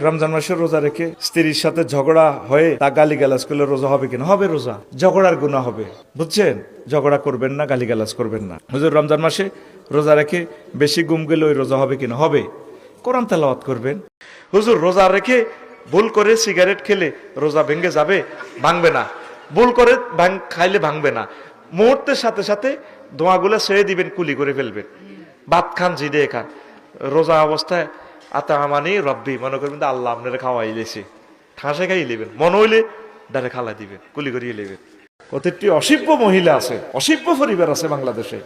রমজান মাসে রোজা রেখে স্ত্রীর সাথে ঝগড়া হয়ে তা গালিগালাজ করলে রোজা হবে কিনা? হবে। রোজা ঝগড়ার গুনাহ হবে, বুঝছেন? ঝগড়া করবেন না, গালিগালাজ করবেন না। হুজুর রমজান মাসে রোজা রেখে বেশি ঘুম গেলে ওই রোজা হবে কিনা? হবে। কোরআন তেলাওয়াত করবেন। হুজুর রোজা রেখে ভুল করে সিগারেট খেলে রোজা ভেঙে যাবে? ভাঙবে না। ভুল করে খাইলে ভাঙবে না। মুহূর্তের সাথে সাথে ধোঁয়াগুলো ছেড়ে দিবেন, কুলি করে ফেলবেন। ভাত খান, জিদে খান, রোজা অবস্থায় আতা আমানি রব্বি মনে করবেন আল্লাহ আপনারা খাওয়াই লেছে, ঠাসে খাই নেবেন, মনে হইলে ডারে খালা দিবেন, কুলি করিয়ে নেবেন। কতটি অসভ্য মহিলা আছে, অসভ্য পরিবার আছে বাংলাদেশে।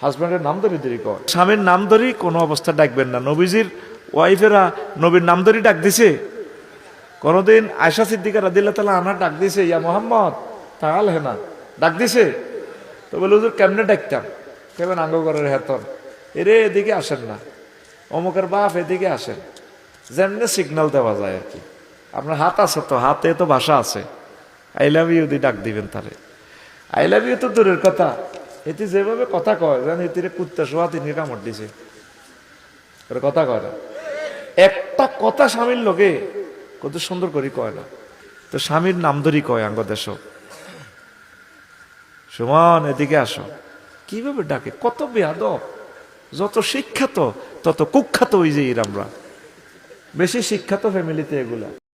হাজব্যান্ডের নাম ধরে দেরি কর, স্বামীর নাম ধরি কোনো অবস্থা ডাকবেন না। নবীজির ওয়াইফেরা নবীর নাম ধরি ডাক দিছে? কোনদিন আয়েশা সিদ্দিকা রাদিয়াল্লাহু তাআলা আনহা ডাক দিছে ইয়া মুহাম্মদ তাআল হেনা? ডাক দিছে? তো বলে হুজুর কেমনে ডাকতাম? কেমন আঙ্গ ঘরের হেতন, এরে এদিকে আসেন না, অমুকের বাপ এদিকে আসেন, যেমনি সিগন্যাল দেওয়া যায় আর কি। আপনার হাত আছে তো, হাতে তো ভাষা আছে, আই লাভ ইউ দিয়ে ডাক দিবেন তারে। আই লাভ ইউ তো দূরের কথা, এটি যেভাবে কথা কয় যেন এটিরে কুত্তা শোয়া তিনি কামড় দিছে, কথা কয় না। একটা কথা স্বামীর লোকে কত সুন্দর করে কয় না, তো স্বামীর নাম ধরি কয় আঙ্গ দেশ, সুমন এদিকে আসো, কিভাবে ডাকে, কত বেয়াদব। যত শিক্ষাত তত কুখ্যাত হয়ে যাই আমরা, বেশি শিক্ষাত ফ্যামিলিতে এগুলা।